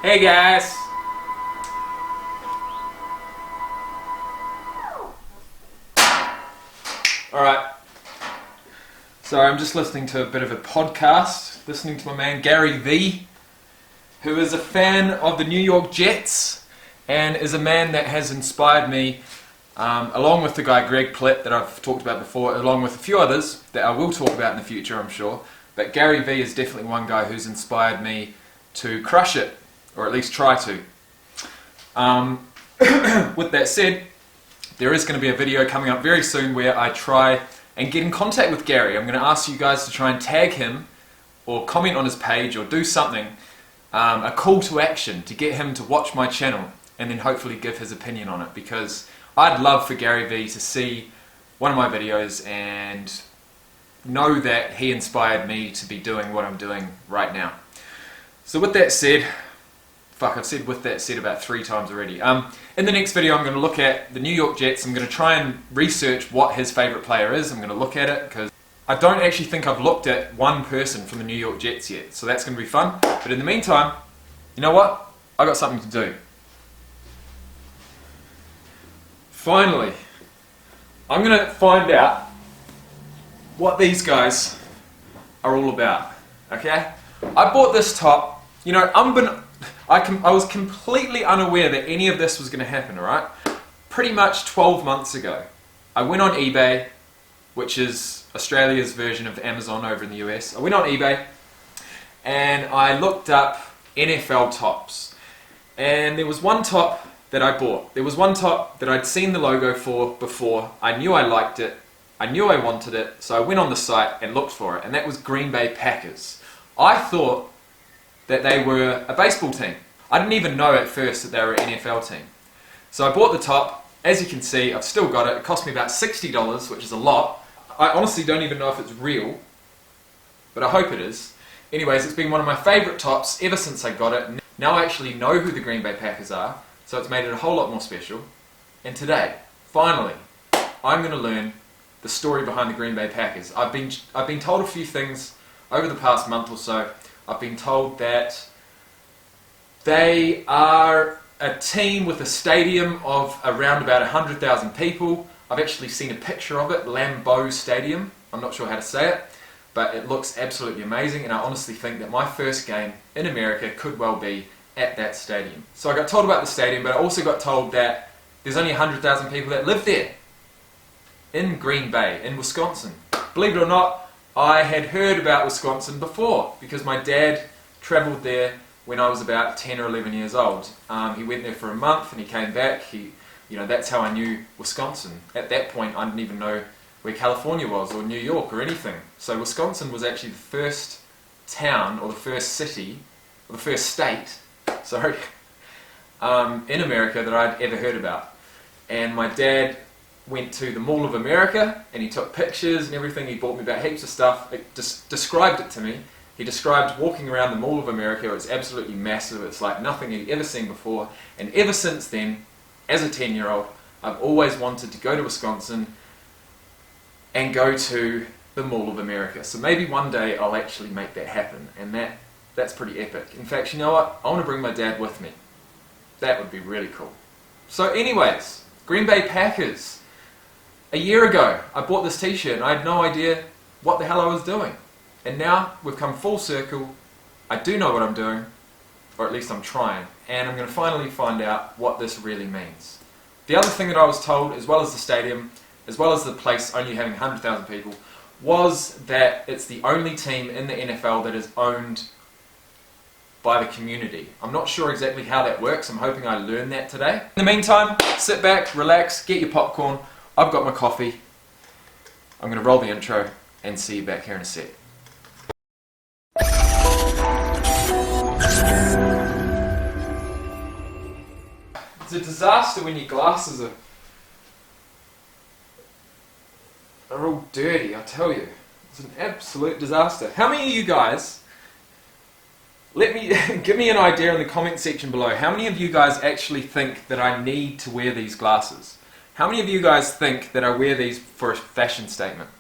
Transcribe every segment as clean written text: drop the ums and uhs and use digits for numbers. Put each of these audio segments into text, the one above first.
Hey guys! Alright, so I'm just listening to a bit of a podcast, listening to my man Gary V, who is a fan of the New York Jets and is a man that has inspired me, along with the guy Greg Plitt that I've talked about before, along with a few others that I will talk about in the future, I'm sure. But Gary V is definitely one guy who's inspired me to crush it, or at least try to. With that said, there is going to be a video coming up very soon where I try and get in contact with Gary. I'm going to ask you guys to try and tag him or comment on his page or do something, a call to action to get him to watch my channel and then hopefully give his opinion on it, because I'd love for Gary V to see one of my videos and know that he inspired me to be doing what I'm doing right now. So with that said, I've said with that said about 3 times already. In the next video I'm going to look at the New York Jets. I'm going to try and research what his favourite player is. I'm going to look at it because I don't actually think I've looked at one person from the New York Jets yet. So that's going to be fun. But in the meantime, you know what? I got something to do. Finally, I'm going to find out what these guys are all about. Okay? I bought this top. You know, I was completely unaware that any of this was going to happen, alright? Pretty much 12 months ago, I went on eBay, which is Australia's version of Amazon over in the US. I went on eBay and I looked up NFL tops. And there was one top that I bought. There was one top that I'd seen the logo for before. I knew I liked it. I knew I wanted it. So I went on the site and looked for it. And that was Green Bay Packers. I thought that they were a baseball team. I didn't even know at first that they were an NFL team. So I bought the top. As you can see, I've still got it. It cost me about $60, which is a lot. I honestly don't even know if it's real, but I hope it is. Anyways, it's been one of my favourite tops ever since I got it. Now I actually know who the Green Bay Packers are, so it's made it a whole lot more special. And today, finally, I'm going to learn the story behind the Green Bay Packers. I've been told a few things over the past month or so. I've been told that they are a team with a stadium of around about 100,000 people. I've actually seen a picture of it, Lambeau Stadium. I'm not sure how to say it, but it looks absolutely amazing, and I honestly think that my first game in America could well be at that stadium. So I got told about the stadium, but I also got told that there's only 100,000 people that live there, in Green Bay, in Wisconsin. Believe it or not, I had heard about Wisconsin before because my dad travelled there when I was about 10 or 11 years old. He went there for a month and he came back. That's how I knew Wisconsin. At that point, I didn't even know where California was or New York or anything. So Wisconsin was actually the first town or the first city or the first state, in America that I'd ever heard about. And my dad went to the Mall of America and he took pictures and everything. He bought me about heaps of stuff. It described it to me. He described walking around the Mall of America. It's absolutely massive. It's like nothing he'd ever seen before. And ever since then, as a 10-year-old, I've always wanted to go to Wisconsin and go to the Mall of America. So maybe one day I'll actually make that happen. And that's pretty epic. In fact, you know what? I want to bring my dad with me. That would be really cool. So anyways, Green Bay Packers. A year ago, I bought this t-shirt and I had no idea what the hell I was doing. And now we've come full circle. I do know what I'm doing, or at least I'm trying, and I'm going to finally find out what this really means. The other thing that I was told, as well as the stadium, as well as the place only having 100,000 people, was that it's the only team in the NFL that is owned by the community. I'm not sure exactly how that works. I'm hoping I learn that today. In the meantime, sit back, relax, get your popcorn. I've got my coffee. I'm going to roll the intro and see you back here in a sec. It's a disaster when your glasses are all dirty, I tell you. It's an absolute disaster. How many of you guys, give me an idea in the comment section below, how many of you guys actually think that I need to wear these glasses? How many of you guys think that I wear these for a fashion statement?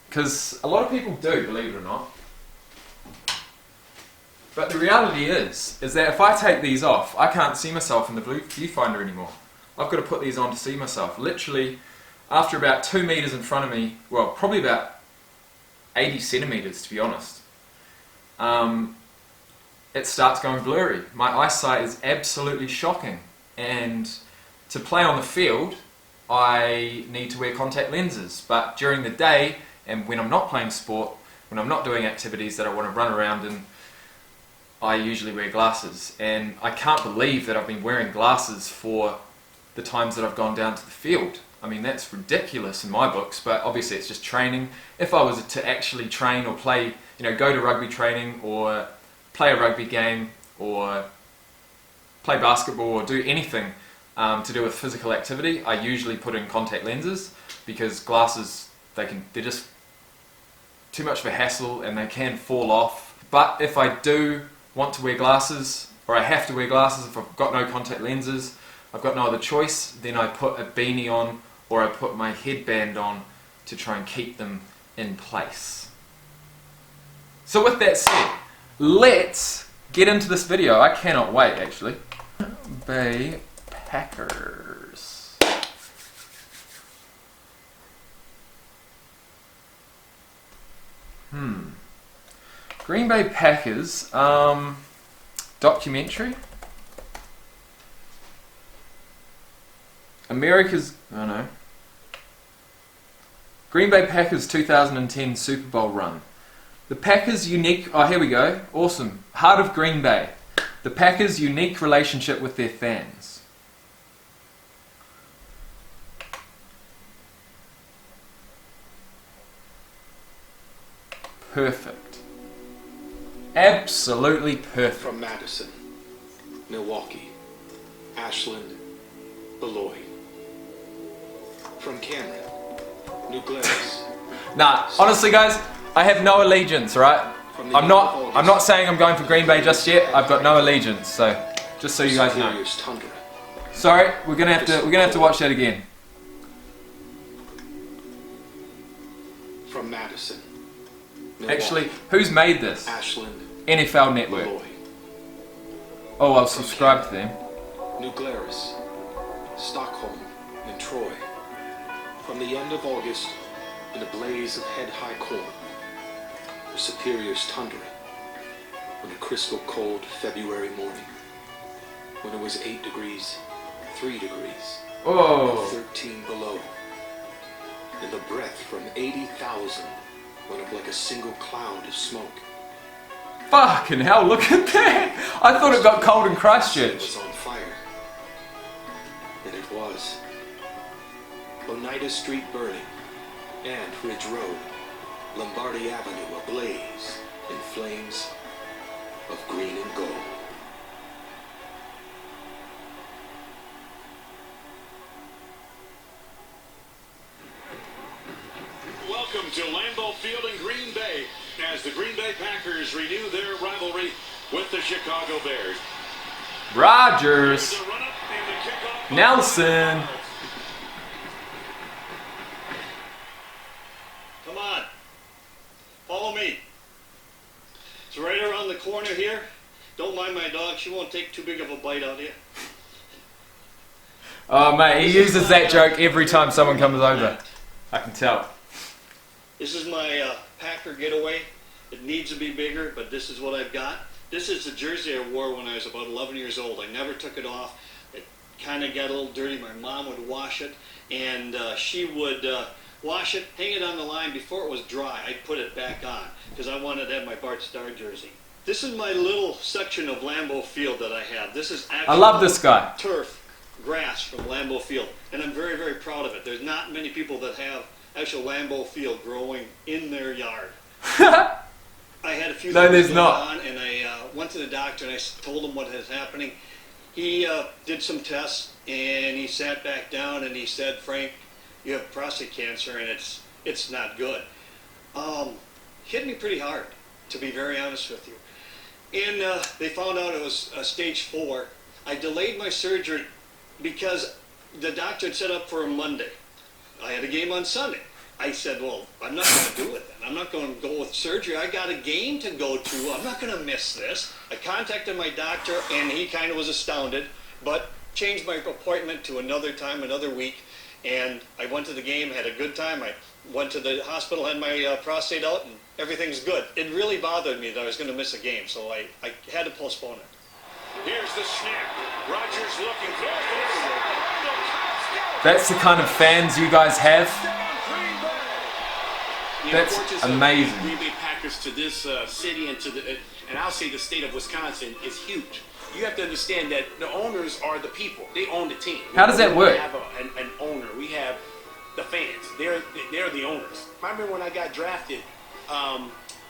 Because a lot of people do, believe it or not. But the reality is that if I take these off, I can't see myself in the viewfinder anymore. I've got to put these on to see myself. Literally, after about 2 meters in front of me, well, probably about 80 centimeters to be honest, it starts going blurry. My eyesight is absolutely shocking. And to play on the field, I need to wear contact lenses. But during the day, and when I'm not playing sport, when I'm not doing activities that I want to run around in, I usually wear glasses. And I can't believe that I've been wearing glasses for the times that I've gone down to the field. I mean, that's ridiculous in my books, but obviously it's just training. If I was to actually train or play, go to rugby training or play a rugby game or play basketball or do anything to do with physical activity, I usually put in contact lenses because glasses, they're just too much of a hassle and they can fall off. But if I do want to wear glasses, or I have to wear glasses if I've got no contact lenses, I've got no other choice, then I put a beanie on or I put my headband on to try and keep them in place. So with that said, let's get into this video. I cannot wait actually. Bay Packers. Green Bay Packers documentary. Green Bay Packers 2010 Super Bowl run. The Packers' unique, here we go, awesome. Heart of Green Bay. The Packers' unique relationship with their fans. Perfect. Absolutely perfect. From Madison, Milwaukee, Ashland, Beloit. From Cameron, New Glarus. Nah, honestly guys, I have no allegiance, right? I'm not saying I'm going for Green Bay just yet. I've got no allegiance, so just so you guys know. Sorry, we're gonna have to watch that again. From Madison. Actually, who's made this? Ashland. NFL Network. Beloit. Oh, I'll subscribe to them. New Glarus, Stockholm, and Troy. From the end of August, in a blaze of head-high corn, or Superior's tundra, on a crystal cold February morning, when it was 8 degrees, 3 degrees, Oh. 13 below, and the breath from 80,000 went up like a single cloud of smoke. Fucking hell, look at that! I thought it got cold in It Christchurch. was on fire, and it was. Oneida Street burning, and Ridge Road, Lombardy Avenue ablaze in flames of green and gold. Welcome to Lambeau Field in Green Bay as the Green Bay Packers renew their rivalry with the Chicago Bears. Rodgers. The run-up and the kickoff. Nelson. Come on. Follow me. It's right around the corner here. Don't mind my dog. She won't take too big of a bite out of you. Oh mate, he uses that joke every time someone comes over. I can tell. This is my Packer getaway. It needs to be bigger, but this is what I've got. This is the jersey I wore when I was about 11 years old. I never took it off. It kind of got a little dirty. My mom would wash it, and she would wash it, hang it on the line. Before it was dry, I'd put it back on because I wanted to have my Bart Starr jersey. This is my little section of Lambeau Field that I have. This is actually I love this guy. turf, grass from Lambeau Field, and I'm very, very proud of it. There's not many people that have actual Lambeau Field growing in their yard. I had a few things going on, and I went to the doctor and I told him what was happening. He did some tests and he sat back down and he said, "Frank, you have prostate cancer and it's not good." Hit me pretty hard, to be very honest with you. And they found out it was stage 4. I delayed my surgery because the doctor had set up for a Monday. I had a game on Sunday. I said, well, I'm not going to do it then. I'm not going to go with surgery. I got a game to go to. I'm not going to miss this. I contacted my doctor, and he kind of was astounded, but changed my appointment to another time, another week, and I went to the game, had a good time. I went to the hospital, had my prostate out, and everything's good. It really bothered me that I was going to miss a game, so I had to postpone it. Here's the snap. Rogers looking close. That's the kind of fans you guys have. That's amazing. Green Bay Packers to this city and to the and I'll say the state of Wisconsin is huge. You have to understand that the owners are the people. They own the team. How does that work? We have an owner. We have the fans. They're the owners. I remember when I got drafted.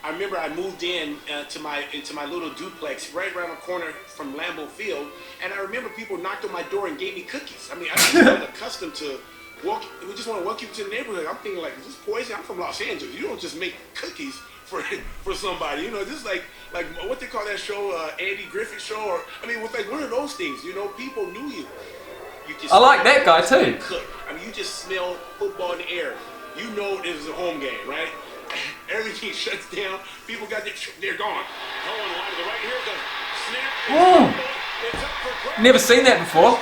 I remember I moved into my little duplex right around the corner from Lambeau Field, and I remember people knocked on my door and gave me cookies. I mean, I was accustomed to walk. We just want to welcome you to the neighborhood. I'm thinking like, is this poison? I'm from Los Angeles. You don't just make cookies for somebody. You know, this is like what they call that show, Andy Griffith show, or I mean, with like one of those things. You know, people knew you. I like that guy too. Cook. I mean, you just smell football in the air. You know it is a home game, right? Everything shuts down. People got they're gone. Going wide to the right. Here's the snap. It's up for grabs. Never seen that before.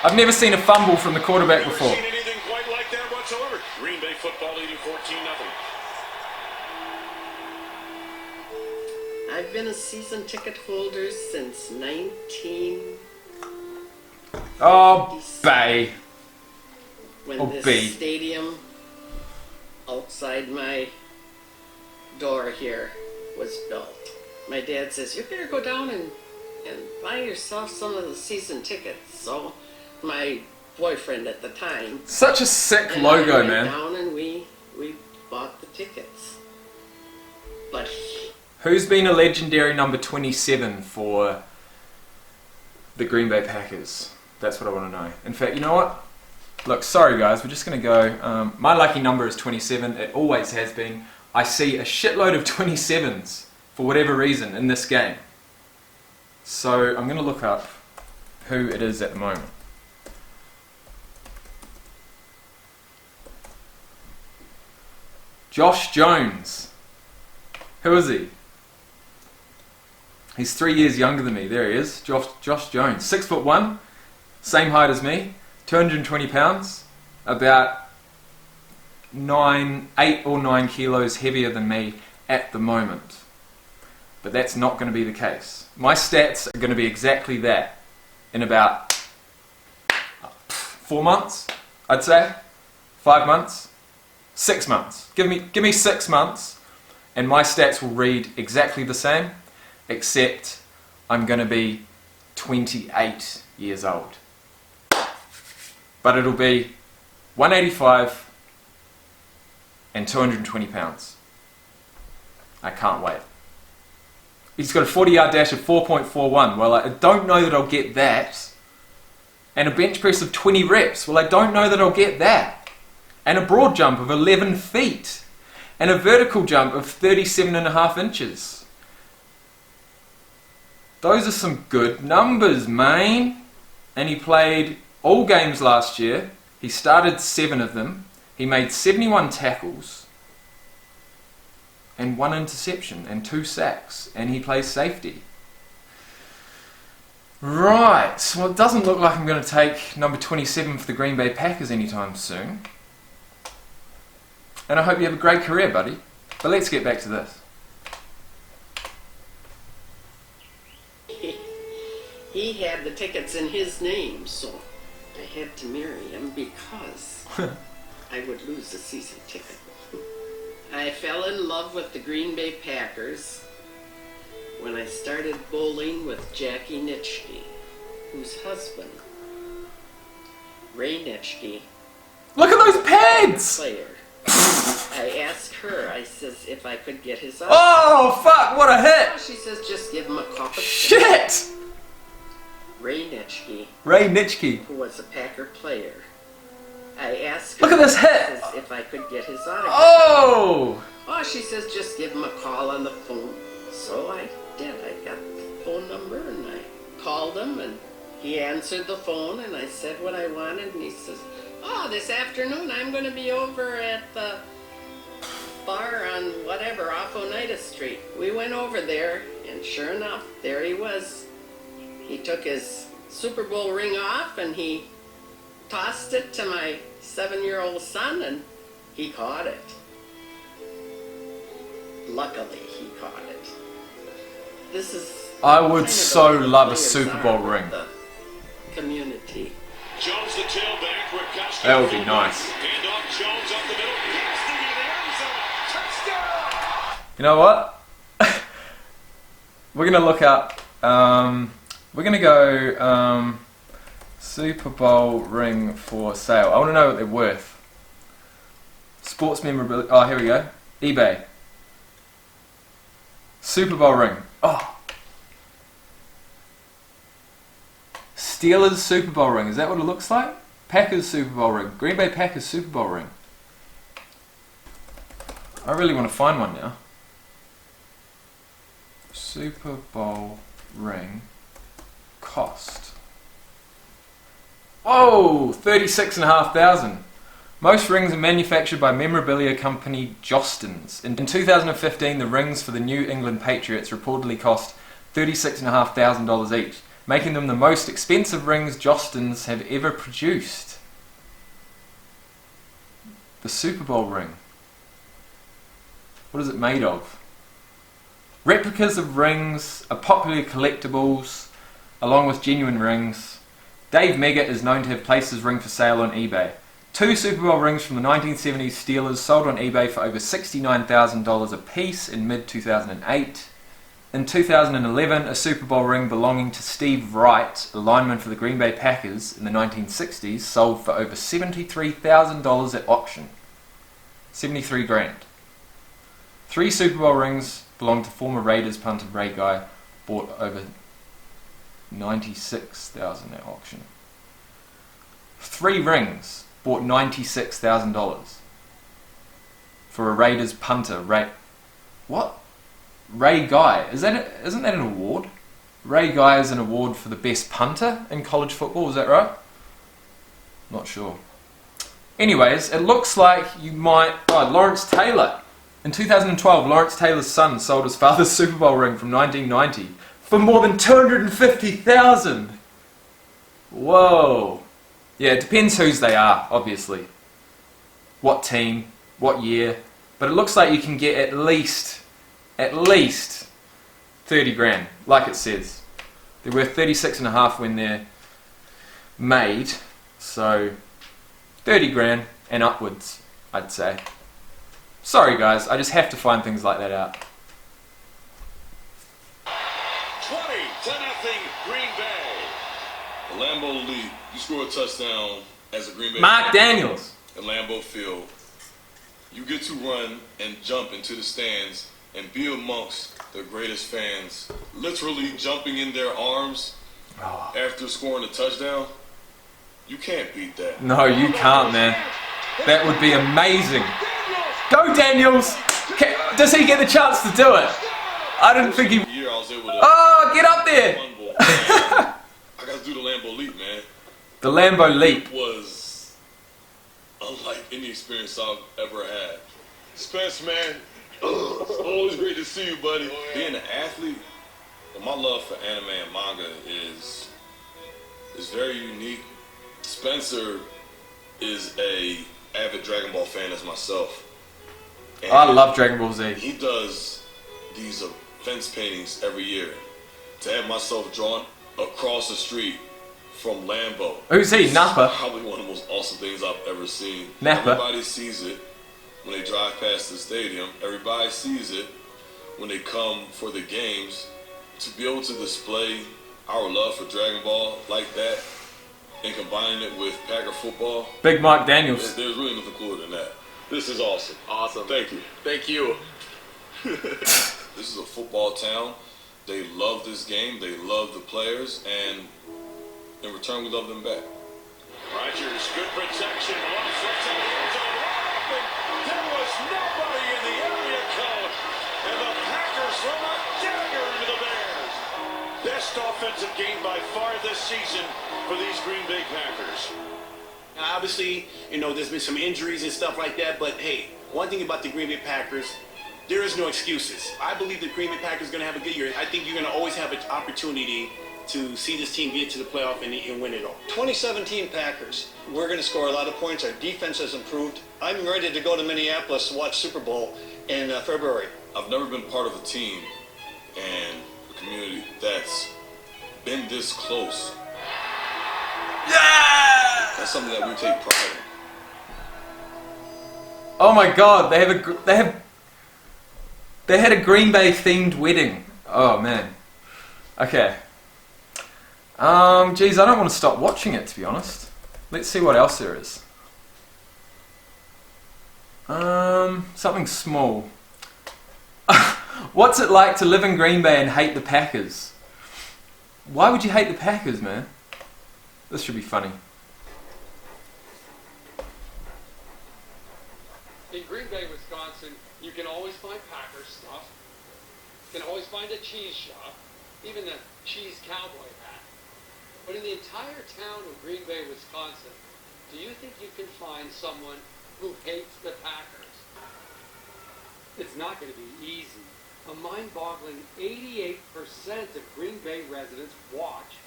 I've never seen a fumble from the quarterback before. Never seen anything quite like that whatsoever. Green Bay football leading 14-0. I've been a season ticket holder since 19. Oh, Bay. When Oh, this B. stadium outside my door here was built. My dad says, you better go down and buy yourself some of the season tickets. So my boyfriend at the time. Such a sick and logo, I went man. down and we bought the tickets. But Who's been a legendary number 27 for the Green Bay Packers? That's what I want to know. In fact, you know what? Look, sorry guys, we're just going to go. My lucky number is 27. It always has been. I see a shitload of 27s for whatever reason in this game. So I'm going to look up who it is at the moment. Josh Jones. Who is he? He's 3 years younger than me. There he is. Josh Jones. 6'1", same height as me. 220 pounds, about 8 or 9 kilos heavier than me at the moment. But that's not going to be the case. My stats are going to be exactly that in about 4 months, I'd say. 5 months, 6 months. Give me 6 months, and my stats will read exactly the same, except I'm going to be 28 years old. But it'll be 185 and 220 pounds. I can't wait. He's got a 40-yard dash of 4.41. Well, I don't know that I'll get that. And a bench press of 20 reps. Well, I don't know that I'll get that. And a broad jump of 11 feet. And a vertical jump of 37.5 inches. Those are some good numbers, man. And he played all games last year. He started 7 of them. He made 71 tackles and 1 interception and 2 sacks, and he plays safety. Right, well, it doesn't look like I'm going to take number 27 for the Green Bay Packers anytime soon. And I hope you have a great career, buddy. But let's get back to this. he had the tickets in his name, so I had to marry him because I would lose a season ticket. I fell in love with the Green Bay Packers when I started bowling with Jackie Nitschke, whose husband, Ray Nitschke, Look at those pads! player. I asked her, I says, if I could get his autograph. Oh, fuck, what a hit! She says, just give him a cup of Shit! Ray Nitschke, Ray Nitschke. who was a Packer player. I asked her, Look at this hit! I says, if I could get his autograph. Oh! Oh, she says, just give him a call on the phone. So I did. I got the phone number and I called him, and he answered the phone, and I said what I wanted, and he says, "Oh, this afternoon I'm going to be over at the bar on whatever, off Oneida Street." We went over there, and sure enough, there he was. He took his Super Bowl ring off, and he tossed it to my 7-year-old son, and he caught it. Luckily, he caught it. This is... I would kind of so the love a players Super are Bowl with ring. the community. Jones the tailback, Ripkowski. That would be nice. Hand off Jones up the middle. Casting in the end zone. Touchdown! You know what? We're going to look up, we're going to go Super Bowl ring for sale. I want to know what they're worth. Sports memorabilia. Oh, here we go. eBay. Super Bowl ring. Oh. Steelers Super Bowl ring. Is that what it looks like? Packers Super Bowl ring. Green Bay Packers Super Bowl ring. I really want to find one now. Super Bowl ring cost. Oh, $36,500. Most rings are manufactured by memorabilia company Jostens. In 2015, the rings for the New England Patriots reportedly cost $36,500 each, making them the most expensive rings Jostens have ever produced. The Super Bowl ring. What is it made of? Replicas of rings are popular collectibles, along with genuine rings. Dave Meggett is known to have placed his ring for sale on eBay. 2 Super Bowl rings from the 1970s Steelers sold on eBay for over $69,000 a piece in mid-2008. In 2011, a Super Bowl ring belonging to Steve Wright, a lineman for the Green Bay Packers in the 1960s, sold for over $73,000 at auction. 73 grand. 3 Super Bowl rings belonged to former Raiders punter Ray Guy, bought over $96,000 at auction. 3 rings bought $96,000 for a Raiders punter. What? Ray Guy. Isn't that an award? Ray Guy is an award for the best punter in college football, is that right? Not sure. Anyways, it looks like you might... Oh, Lawrence Taylor. In 2012, Lawrence Taylor's son sold his father's Super Bowl ring from 1990 for more than $250,000. Whoa. Yeah, it depends whose they are, obviously. What team, what year. But it looks like you can get at least 30 grand, like it says. They're worth 36.5 when they're made, so 30 grand and upwards, I'd say. Sorry guys, I just have to find things like that out. 20-0 Green Bay. The Lambeau Leap, you score a touchdown as a Green Bay Mark Daniels. at Lambeau Field. You get to run and jump into the stands and be amongst the greatest fans, literally jumping in their arms after scoring a touchdown. You can't beat that. No, you can't, man. That would be amazing. Go Daniels! Does he get the chance to do it? I didn't think he... Year I was able to... Oh, get up there! I got to do the Lambeau Leap, man. The Lambeau Leap. It was unlike any experience I've ever had. Spence, man, always great to see you, buddy. Being an athlete, my love for anime and manga is very unique. Spencer is a avid Dragon Ball fan as myself. And I love Dragon Ball Z. he does these fence paintings every year. To have myself drawn across the street from Lambeau. Who's he? Napa? Probably one of the most awesome things I've ever seen. Napa. Everybody sees it when they drive past the stadium. Everybody sees it when they come for the games. To be able to display our love for Dragon Ball like that and combining it with Packer football, Big Mark Daniels. there's really nothing cooler than that. This is awesome. Awesome. Thank you. Thank you. This is a football town. They love this game. They love the players, and in return, we love them back. Rodgers, good protection. One foot to the end zone. Wide open. There was nobody in the area code. And the Packers throw a dagger into the Bears. Best offensive game by far this season for these Green Bay Packers. Now, obviously, you know, there's been some injuries and stuff like that, but hey, one thing about the Green Bay Packers, there is no excuses. I believe the Green Bay Packers are going to have a good year. I think you're going to always have an opportunity to see this team get to the playoff and win it all. 2017 Packers. We're going to score a lot of points. Our defense has improved. I'm ready to go to Minneapolis to watch Super Bowl in February. I've never been part of a team and a community that's been this close. Yeah! That's something that we take pride in. Oh my God! They had a Green Bay themed wedding. Oh man. Okay. Geez, I don't want to stop watching it, to be honest. Let's see what else there is. Something small. What's it like to live in Green Bay and hate the Packers? Why would you hate the Packers, man? This should be funny. In Green Bay, Wisconsin, you can always find Packers stuff. You can always find a cheese shop, even the cheese cowboy hat. But in the entire town of Green Bay, Wisconsin, do you think you can find someone who hates the Packers? It's not going to be easy. A mind-boggling 88% of Green Bay residents watch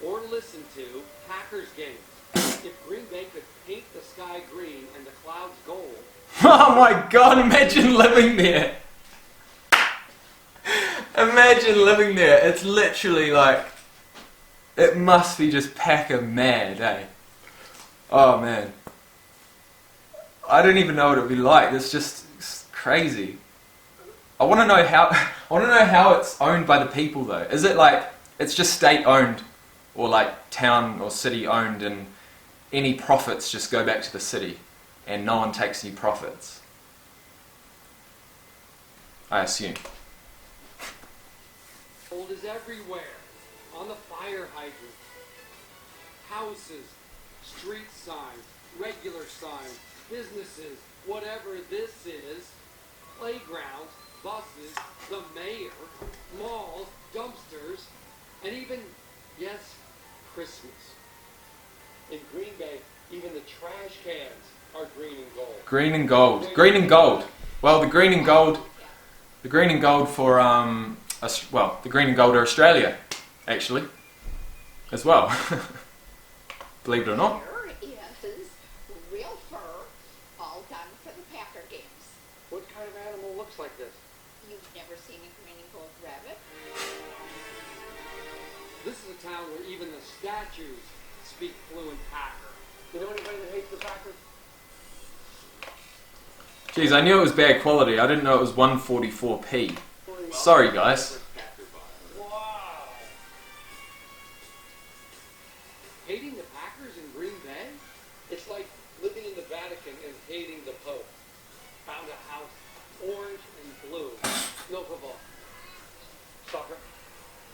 or listen to Packers games. If Green Bay could paint the sky green and the clouds gold... Oh my God, imagine living there. Imagine living there. It's literally like... It must be just Packer mad, eh? Oh man. I don't even know what it would be like. It's crazy. I want to know how it's owned by the people though. Is it like it's just state owned, or like town or city owned, and any profits just go back to the city, and no one takes any profits? I assume. Gold is everywhere. On the fire hydrants, houses, street signs, regular signs, businesses, whatever this is, playgrounds, buses, the mayor, malls, dumpsters, and even, yes, Christmas. In Green Bay, even the trash cans are green and gold. Green and gold. Green and gold. Well, the green and gold for the green and gold are Australia, actually, as well. Believe it or not. Here is real fur, all done for the Packer games. What kind of animal looks like this? You've never seen a green and gold rabbit? This is a town where even the statues speak fluent Packer. You know anybody that hates the Packers? Jeez, I knew it was bad quality. I didn't know it was 144p. Sorry, guys. Wow. Hating the Packers in Green Bay? It's like living in the Vatican and hating the Pope. Found a house, orange and blue. No football. Soccer.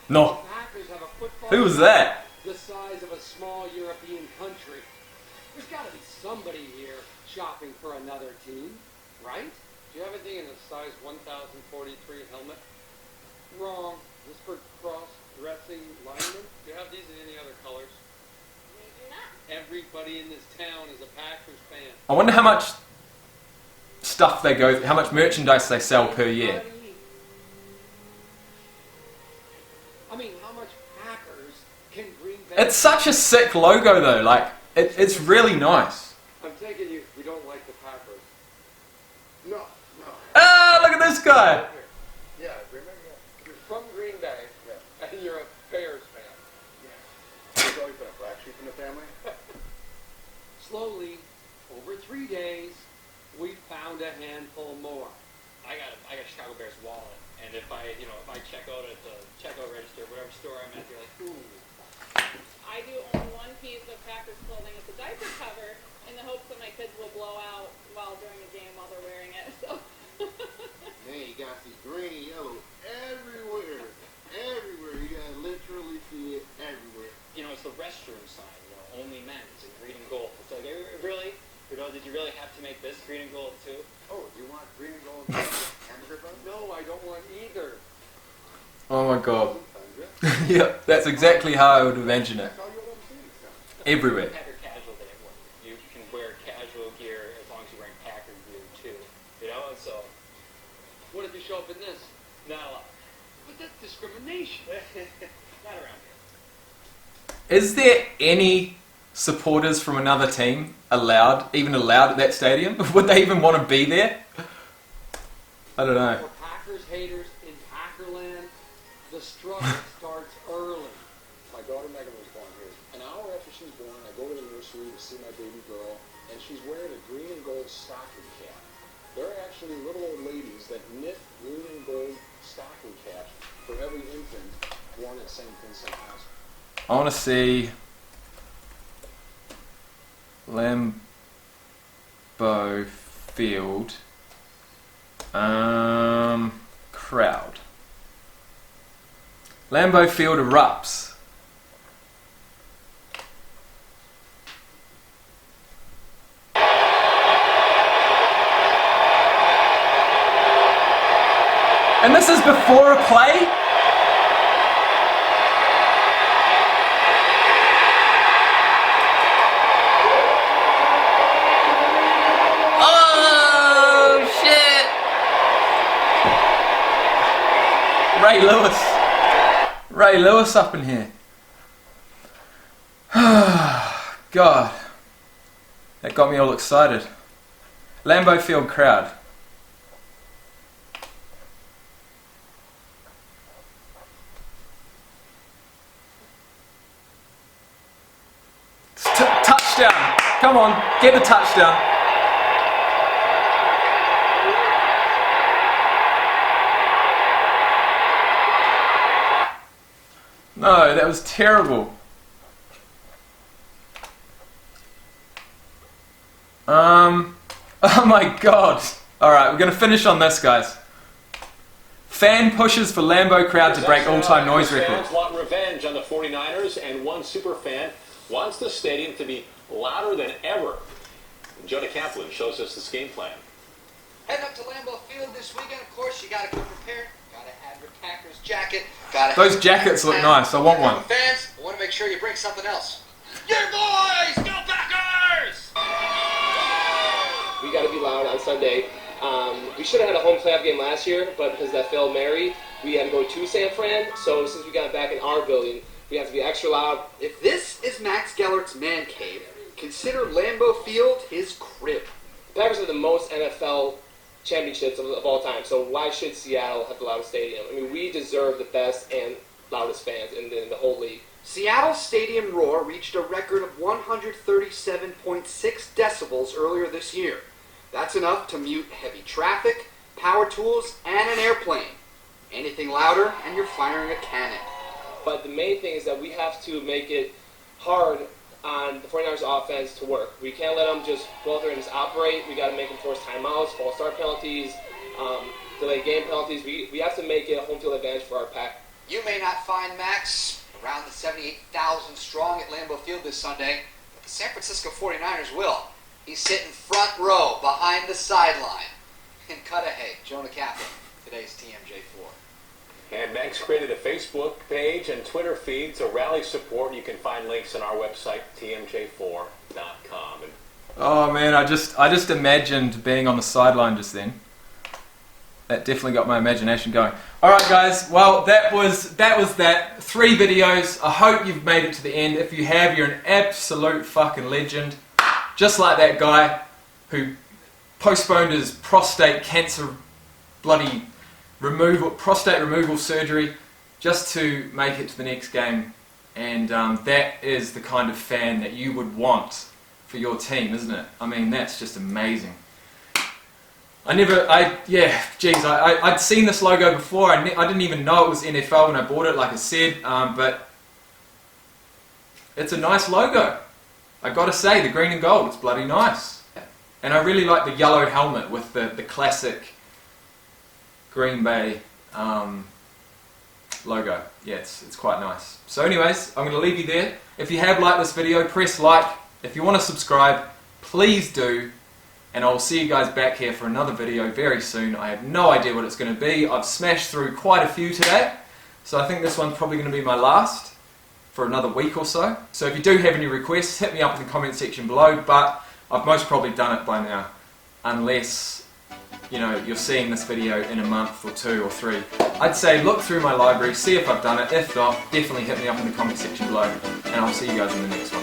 No. The Packers have a football Who was that? the size of a small European country. There's got to be somebody here shopping for another team, right? Do you have anything in a size 1043 helmet? Wrong. This for cross-dressing linemen? Do you have these in any other colors? Maybe not. Everybody in this town is a Packers fan. I wonder how much stuff they go, how much merchandise they sell per year. I mean, how much Packers can Green Bay... It's such a sick logo though, like, it's really nice. I'm taking you don't like the Packers. No. Ah, look at this guy! Yeah, remember that. You're from Green Bay, and you're a Bears fan. There's always been a black sheep in the family. Slowly, over 3 days, we found a handful more. I got a Chicago Bears wallet, and if I check out at the checkout register, whatever store I'm at, they're like, ooh. I do own one piece of Packers clothing. It's a diaper cover in the hopes that my kids will blow out while during a game while they're wearing it. So. Man, you got the green, yellow everywhere. Everywhere. You gotta literally see it everywhere. You know, it's the restroom sign, only men's in green and gold. It's like, really? Did you really have to make this green and gold too? Oh, you want green and gold hamburger bun? No, I don't want either. Oh my god. Yeah, that's exactly how I would imagine it. Everywhere. Packer casual day at work. You can wear casual gear as long as you're wearing Packer gear too. You know, and so What if you show up in this? not a lot. But that's discrimination. Not around here. Is there any supporters from another team even allowed at that stadium? Would they even want to be there? I don't know. For Packers haters in Packerland, the struggle starts early. My daughter Megan was born here. An hour after she was born, I go to the nursery to see my baby girl, and she's wearing a green and gold stocking cap. There are actually little old ladies that knit green and gold stocking caps for every infant born at St. Vincent Hospital. I want to see Lambeau Field crowd. Lambeau Field erupts. And this is before a play? Ray Lewis up in here. God, that got me all excited. Lambeau Field crowd. Touchdown! Come on, get the touchdown. No, that was terrible. Oh my god. Alright, we're going to finish on this, guys. Fan pushes for Lambeau crowd to break all-time noise record. Fans want revenge on the 49ers, and one super fan wants the stadium to be louder than ever. Jonah Kaplan shows us this game plan. Heading up to Lambeau Field this weekend, of course, you got to come prepared. Got to have your Packers jacket. Those jackets look nice. I want one. Fans, I want to make sure you bring something else. Your boys, go Packers! We got to be loud on Sunday. We should have had a home playoff game last year, but because that failed Mary, we had to go to San Fran. So since we got back in our building, we have to be extra loud. If this is Max Gellert's man cave, consider Lambeau Field his crib. The Packers have the most NFL championships of all time, so why should Seattle have the loudest stadium? I mean, we deserve the best and loudest fans in the whole league. Seattle's stadium roar reached a record of 137.6 decibels earlier this year. That's enough to mute heavy traffic, power tools, and an airplane. Anything louder, and you're firing a cannon. But the main thing is that we have to make it hard on the 49ers offense to work. We can't let them just go out there and just operate. We got to make them force timeouts, false start penalties, delayed game penalties. We have to make it a home field advantage for our pack. You may not find Max around the 78,000 strong at Lambeau Field this Sunday, but the San Francisco 49ers will. He's sitting front row behind the sideline. And Cudahy, Jonah Kaplan, today's TMJ4. And Max created a Facebook page and Twitter feed to rally support. You can find links on our website, tmj4.com. Oh man, I just imagined being on the sideline just then. That definitely got my imagination going. Alright guys, well that was that. 3 videos. I hope you've made it to the end. If you have, you're an absolute fucking legend. Just like that guy who postponed his prostate cancer prostate removal surgery just to make it to the next game. And that is the kind of fan that you would want for your team, isn't it? I mean, that's just amazing. I'd seen this logo before. I didn't even know it was NFL when I bought it, like I said, but it's a nice logo. I gotta say, the green and gold, it's bloody nice. And I really like the yellow helmet with the classic Green Bay logo. Yeah, it's quite nice. So anyways, I'm going to leave you there. If you have liked this video, press like. If you want to subscribe, please do. And I'll see you guys back here for another video very soon. I have no idea what it's going to be. I've smashed through quite a few today. So I think this one's probably going to be my last for another week or so. So if you do have any requests, hit me up in the comment section below, but I've most probably done it by now, unless, you know, you're seeing this video in a month or 2 or 3. I'd say look through my library, see if I've done it. If not, definitely hit me up in the comment section below, and I'll see you guys in the next one.